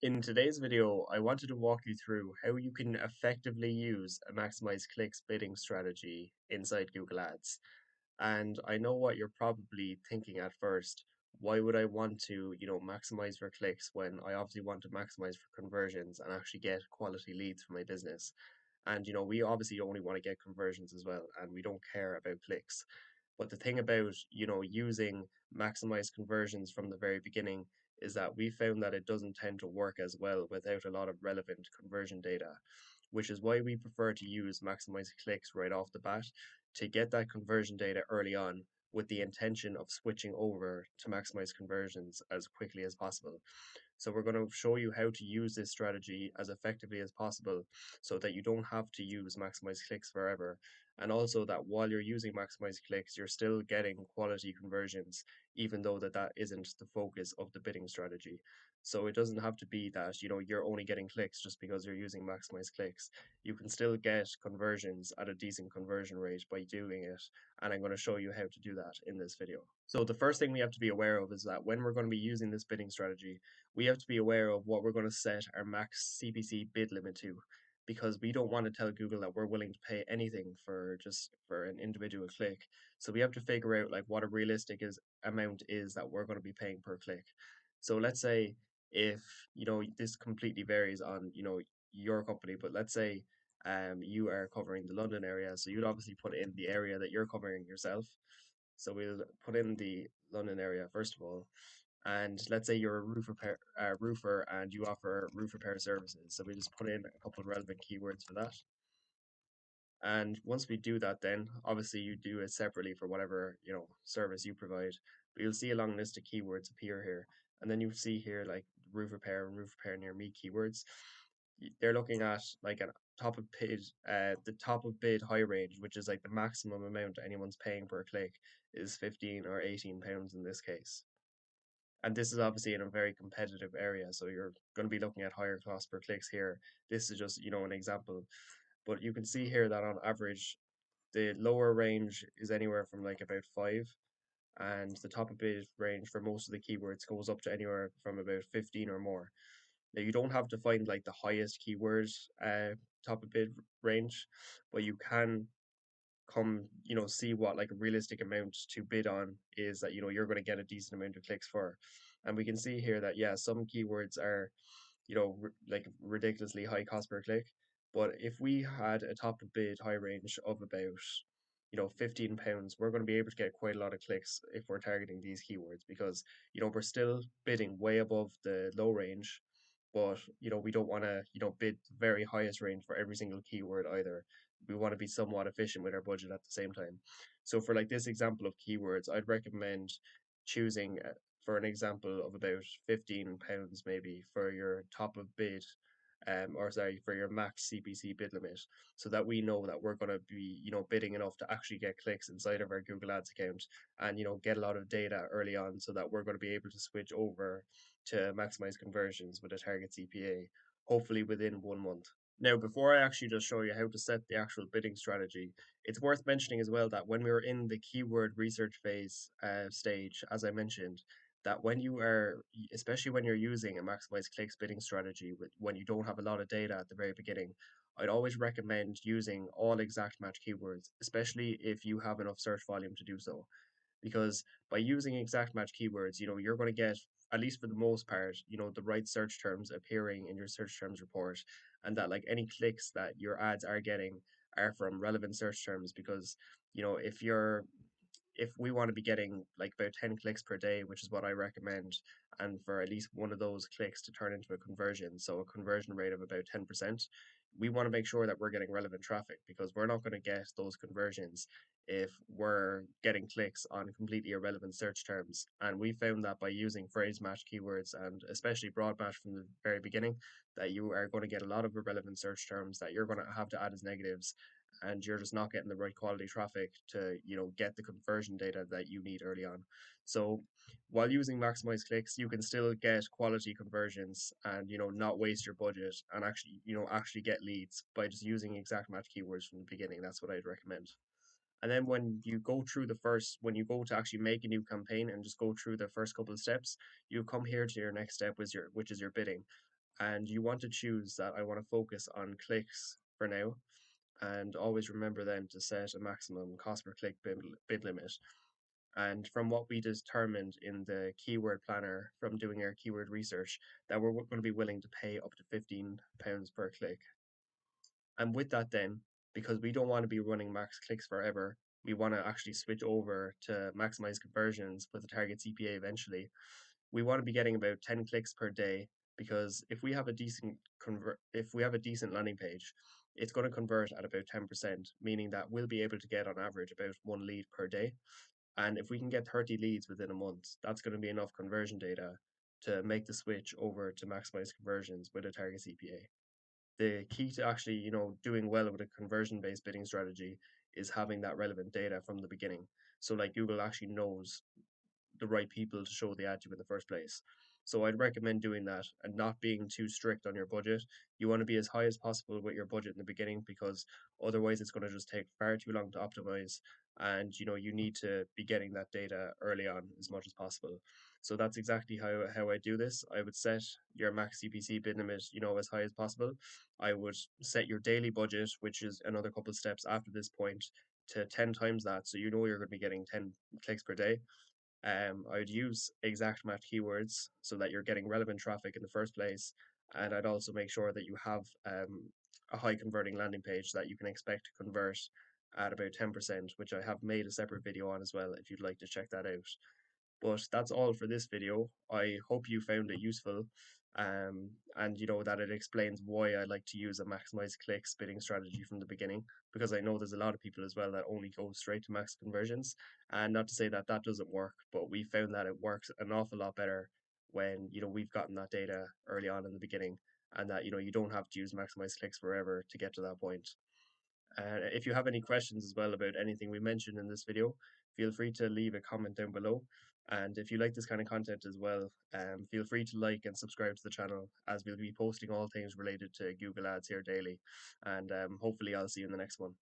In today's video, I wanted to walk you through how you can effectively use a maximize clicks bidding strategy inside Google Ads. And I know what you're probably thinking at first. Why would I want to, maximize for clicks when I obviously want to maximize for conversions and actually get quality leads for my business? And we obviously only want to get conversions as well, and we don't care about clicks. But the thing about, using maximize conversions from the very beginning is that we found that it doesn't tend to work as well without a lot of relevant conversion data, which is why we prefer to use maximize clicks right off the bat to get that conversion data early on with the intention of switching over to maximize conversions as quickly as possible. So we're going to show you how to use this strategy as effectively as possible so that you don't have to use maximize clicks forever. And also that while you're using maximize clicks, you're still getting quality conversions, even though that isn't the focus of the bidding strategy. So it doesn't have to be that, you're only getting clicks just because you're using maximize clicks. You can still get conversions at a decent conversion rate by doing it. And I'm going to show you how to do that in this video. So the first thing we have to be aware of is that when we're going to be using this bidding strategy, we have to be aware of what we're going to set our max CPC bid limit to, because we don't want to tell Google that we're willing to pay anything for just for an individual click. So we have to figure out like what a realistic amount is that we're going to be paying per click. So let's say if this completely varies on your company, but let's say you are covering the London area, so you'd obviously put in the area that you're covering yourself. So we'll put in the London area first of all, and let's say you're a roofer and you offer roof repair services. So we just put in a couple of relevant keywords for that. And once we do that, then obviously you do it separately for whatever, service you provide. But you'll see a long list of keywords appear here. And then you see here like roof repair and roof repair near me keywords. They're looking at like a the top of bid high range, which is like the maximum amount anyone's paying per click is 15 or 18 pounds in this case. And this is obviously in a very competitive area, so you're going to be looking at higher cost per clicks here. This is just, an example. But you can see here that on average, the lower range is anywhere from like about 5, and the top of bid range for most of the keywords goes up to anywhere from about 15 or more. Now, you don't have to find like the highest keywords top of bid range, but you can come, see what like a realistic amount to bid on is that, you're going to get a decent amount of clicks for. And we can see here that, yeah, some keywords are, like ridiculously high cost per click. But if we had a top of bid high range of about, £15, we're going to be able to get quite a lot of clicks if we're targeting these keywords because, we're still bidding way above the low range, but we don't want to bid the very highest range for every single keyword either. We want to be somewhat efficient with our budget at the same time. So for like this example of keywords, I'd recommend choosing for an example of about £15 maybe for your top of bid, or sorry, for your max CPC bid limit, so that we know that we're going to be, bidding enough to actually get clicks inside of our Google Ads account and, get a lot of data early on so that we're going to be able to switch over to maximize conversions with a target CPA, hopefully within 1 month. Now, before I actually just show you how to set the actual bidding strategy, it's worth mentioning as well that when we were in the keyword research phase stage, as I mentioned, that when you are, especially when you're using a maximize clicks bidding strategy, when you don't have a lot of data at the very beginning, I'd always recommend using all exact match keywords, especially if you have enough search volume to do so, because by using exact match keywords, you're going to get, at least for the most part, the right search terms appearing in your search terms report, and that like any clicks that your ads are getting are from relevant search terms. Because if we want to be getting like about 10 clicks per day, which is what I recommend, and for at least one of those clicks to turn into a conversion, so a conversion rate of about 10%, we want to make sure that we're getting relevant traffic, because we're not going to get those conversions if we're getting clicks on completely irrelevant search terms. And we found that by using phrase match keywords and especially broad match from the very beginning, that you are going to get a lot of irrelevant search terms that you're going to have to add as negatives, and you're just not getting the right quality traffic to get the conversion data that you need early on. So while using maximize clicks, you can still get quality conversions and not waste your budget, and actually actually get leads by just using exact match keywords from the beginning. That's what I'd recommend. And then when you go to actually make a new campaign and just go through the first couple of steps, you come here to your next step, which is your bidding. And you want to choose that I want to focus on clicks for now, and always remember then to set a maximum cost per click bid limit. And from what we determined in the keyword planner from doing our keyword research, that we're going to be willing to pay up to £15 per click. And with that, then, because we don't want to be running max clicks forever, we want to actually switch over to maximize conversions with a target CPA eventually. We want to be getting about 10 clicks per day, because if we have a decent landing page, it's going to convert at about 10%, meaning that we'll be able to get on average about one lead per day. And if we can get 30 leads within a month, that's going to be enough conversion data to make the switch over to maximize conversions with a target CPA. The key to actually, doing well with a conversion based bidding strategy is having that relevant data from the beginning. So like Google actually knows the right people to show the ad to in the first place. So I'd recommend doing that and not being too strict on your budget. You want to be as high as possible with your budget in the beginning, because otherwise it's going to just take far too long to optimize, and you need to be getting that data early on as much as possible. So that's exactly how I do this. I would set your max CPC bid limit, as high as possible. I would set your daily budget, which is another couple of steps after this point, to 10 times that, so you're going to be getting 10 clicks per day. I'd use exact match keywords so that you're getting relevant traffic in the first place. And I'd also make sure that you have a high converting landing page that you can expect to convert at about 10%, which I have made a separate video on as well if you'd like to check that out. But that's all for this video. I hope you found it useful, and that it explains why I like to use a maximize clicks bidding strategy from the beginning, because I know there's a lot of people as well that only go straight to max conversions. And not to say that that doesn't work, but we found that it works an awful lot better when we've gotten that data early on in the beginning, and that you don't have to use maximize clicks forever to get to that point. If you have any questions as well about anything we mentioned in this video, feel free to leave a comment down below. And if you like this kind of content as well, feel free to like and subscribe to the channel, as we'll be posting all things related to Google Ads here daily. And hopefully I'll see you in the next one.